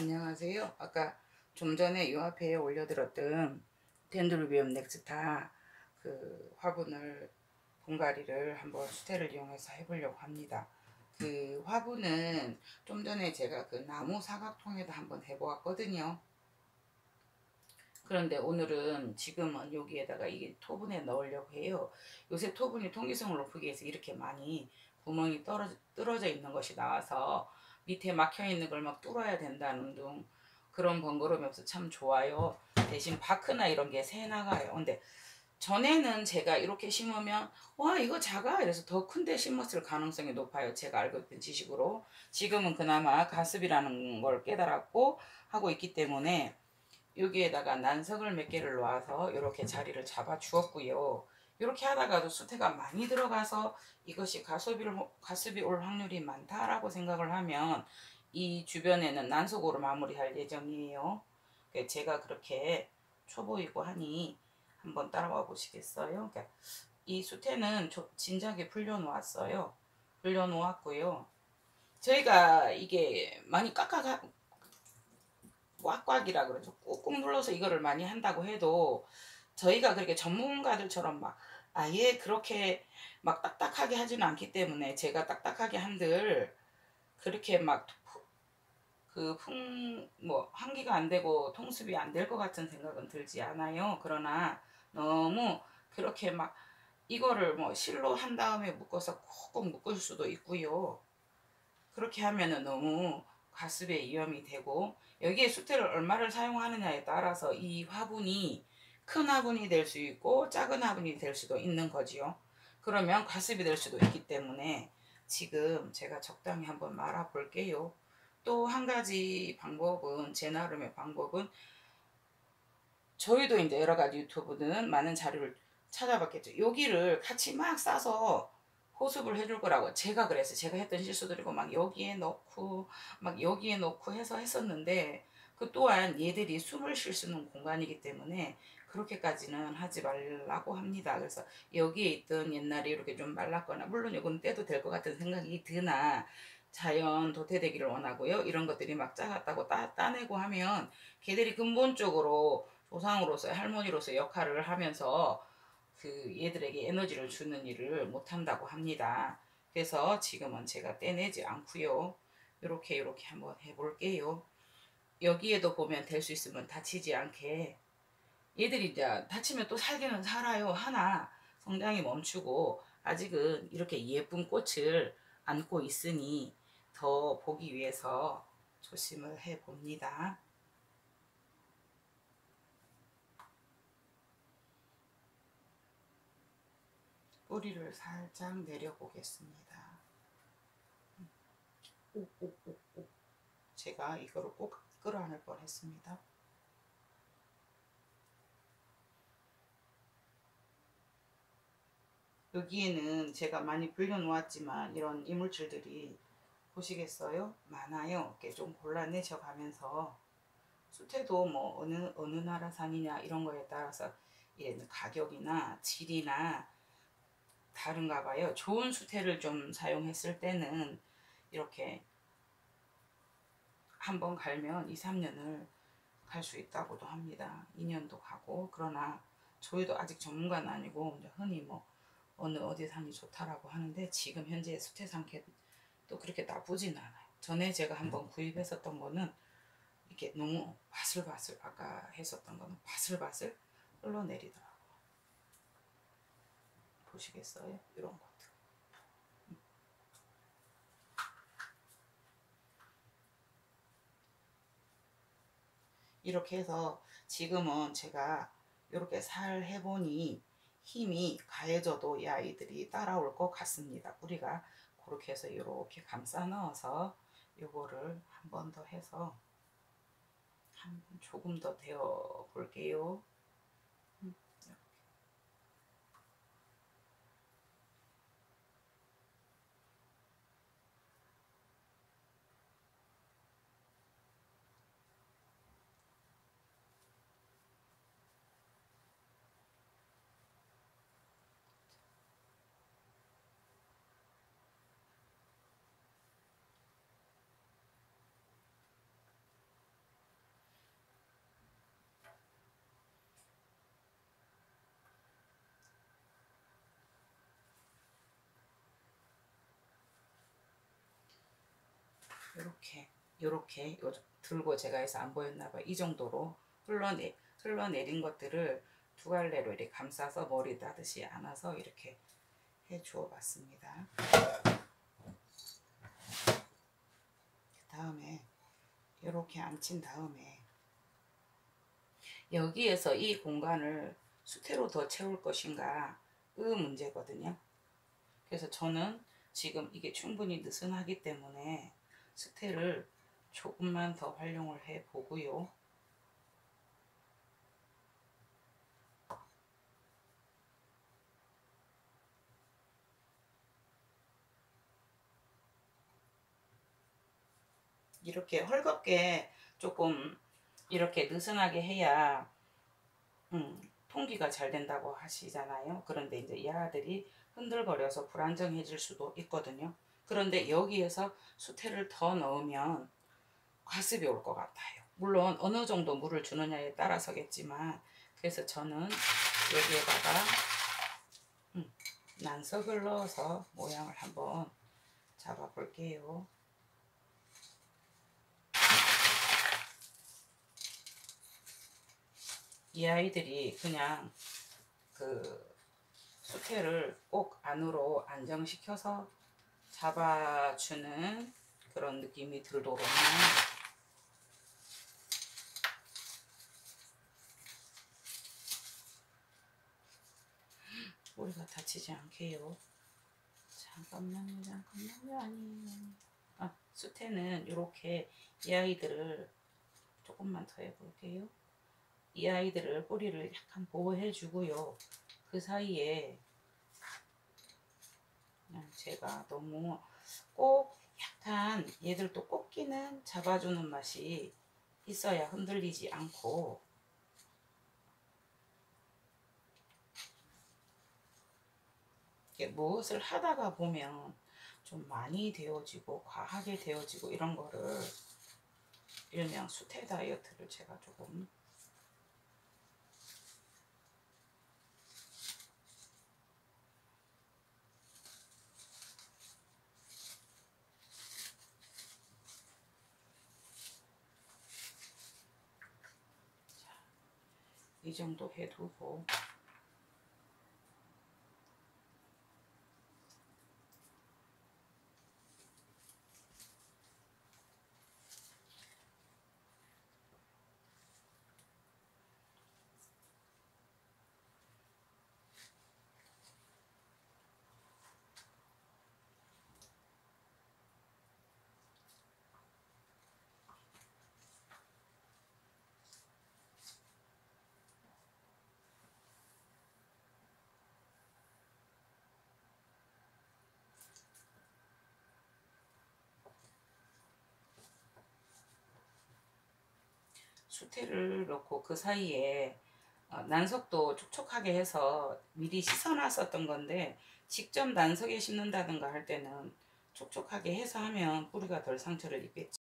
안녕하세요. 아까 좀 전에 요 앞에 올려드렸던 덴드로비움 넥스타 그 화분을 분갈이를 한번 수태를 이용해서 해보려고 합니다. 그 화분은 좀 전에 제가 그 나무 사각통에다 한번 해보았거든요. 그런데 오늘은 지금은 여기에다가 이게 토분에 넣으려고 해요. 요새 토분이 통기성을 높이기 위해서 이렇게 많이 구멍이 떨어져 있는 것이 나와서 밑에 막혀 있는 걸 막 뚫어야 된다는 둥 그런 번거로움이 없어 참 좋아요. 대신 바크나 이런 게 새 나가요. 근데 전에는 제가 이렇게 심으면 와 이거 작아 이래서 더 큰데 심었을 가능성이 높아요. 제가 알고 있던 지식으로. 지금은 그나마 가습이라는 걸 깨달았고 하고 있기 때문에 여기에다가 난석을 몇 개를 놓아서 이렇게 자리를 잡아 주었고요. 이렇게 하다가도 수태가 많이 들어가서 이것이 가습이 올 확률이 많다라고 생각을 하면 이 주변에는 난석으로 마무리할 예정이에요. 제가 그렇게 초보이고 하니 한번 따라와 보시겠어요? 그러니까 이 수태는 진작에 불려놓았어요. 불려놓았고요. 저희가 이게 많이 꽉꽉이라 그러죠. 꾹꾹 눌러서 이거를 많이 한다고 해도 저희가 그렇게 전문가들처럼 막 아예 그렇게 막 딱딱하게 하지는 않기 때문에 제가 딱딱하게 한들 그렇게 막 그 환기가 안 되고 통습이 안 될 것 같은 생각은 들지 않아요. 그러나 너무 그렇게 막 이거를 뭐 실로 한 다음에 묶어서 콕콕 묶을 수도 있고요. 그렇게 하면은 너무 가습에 위험이 되고 여기에 수태를 얼마를 사용하느냐에 따라서 이 화분이 큰 화분이 될 수 있고 작은 화분이 될 수도 있는 거지요. 그러면 가습이 될 수도 있기 때문에 지금 제가 적당히 한번 말아 볼게요. 또 한 가지 방법은 제 나름의 방법은 저희도 이제 여러 가지 유튜브는 많은 자료를 찾아봤겠죠. 여기를 같이 막 싸서 호습을 해줄 거라고 제가 그랬어요. 제가 했던 실수들이고 막 여기에 넣고 막 여기에 넣고 해서 했었는데 그 또한 얘들이 숨을 쉴 수 있는 공간이기 때문에 그렇게까지는 하지 말라고 합니다. 그래서 여기에 있던 옛날에 이렇게 좀 말랐거나 물론 이건 떼도 될 것 같은 생각이 드나 자연 도태되기를 원하고요. 이런 것들이 막 작았다고 따내고 하면 걔들이 근본적으로 조상으로서 할머니로서 역할을 하면서 그 얘들에게 에너지를 주는 일을 못한다고 합니다. 그래서 지금은 제가 떼내지 않고요. 이렇게 한번 해볼게요. 여기에도 보면 될 수 있으면 다치지 않게 얘들이 이제 다치면 또 살기는 살아요. 하나 성장이 멈추고 아직은 이렇게 예쁜 꽃을 안고 있으니 더 보기 위해서 조심을 해봅니다. 뿌리를 살짝 내려보겠습니다. 오오오오. 제가 이거를 꼭 끌어안을 뻔했습니다. 여기에는 제가 많이 불려놓았지만 이런 이물질들이 보시겠어요? 많아요. 이렇게 좀 골라내셔 가면서 수태도 뭐 어느 나라 산이냐 이런 거에 따라서 얘는 가격이나 질이나 다른가 봐요. 좋은 수태를 좀 사용했을 때는 이렇게 한번 갈면 2, 3년을 갈 수 있다고도 합니다. 2년도 가고. 그러나 저희도 아직 전문가는 아니고 흔히 뭐 어디 산이 좋다라고 하는데 지금 현재 수태 상태도 그렇게 나쁘진 않아요. 전에 제가 한번 구입했었던 거는 이렇게 너무 바슬바슬 아까 했었던 거는 바슬바슬 흘러내리더라고요. 보시겠어요? 이런 것들. 이렇게 해서 지금은 제가 이렇게 살 해보니 힘이 가해져도 이 아이들이 따라올 것 같습니다. 우리가 그렇게 해서 이렇게 감싸 넣어서 요거를 한 번 더 해서 조금 더 데워 볼게요. 요렇게 들고 제가 해서 안 보였나봐요. 이 정도로 흘러내린 것들을 두 갈래로 이렇게 감싸서 머리 따듯이 안아서 이렇게 해 주어 봤습니다. 그 다음에 이렇게 앉힌 다음에 여기에서 이 공간을 수태로 더 채울 것인가 그 문제거든요. 그래서 저는 지금 이게 충분히 느슨하기 때문에 수태를 조금만 더 활용을 해 보고요. 이렇게 헐겁게 조금 이렇게 느슨하게 해야 통기가 잘 된다고 하시잖아요. 그런데 이제 이 아들이 흔들거려서 불안정해질 수도 있거든요. 그런데 여기에서 수태를 더 넣으면 과습이 올 것 같아요. 물론 어느 정도 물을 주느냐에 따라서겠지만, 그래서 저는 여기에다가 난석을 넣어서 모양을 한번 잡아 볼게요. 이 아이들이 그냥 그 수태를 꼭 안으로 안정시켜서 잡아주는 그런 느낌이 들도록 머리가 다치지 않게요. 잠깐만요. 아니에요. 수태는 이렇게 이 아이들을 조금만 더 해볼게요. 이 아이들을 꼬리를 약간 보호해 주고요. 그 사이에 그냥 제가 너무 꼭 약간 얘들도 꺾이는 잡아주는 맛이 있어야 흔들리지 않고, 무엇을 하다가 보면 좀 많이 되어지고 과하게 되어지고 이런 거를 일명 수태 다이어트를 제가 조금 이 정도 해두고 수태를 넣고 그 사이에 난석도 촉촉하게 해서 미리 씻어놨었던 건데, 직접 난석에 심는다든가 할 때는 촉촉하게 해서 하면 뿌리가 덜 상처를 입겠죠.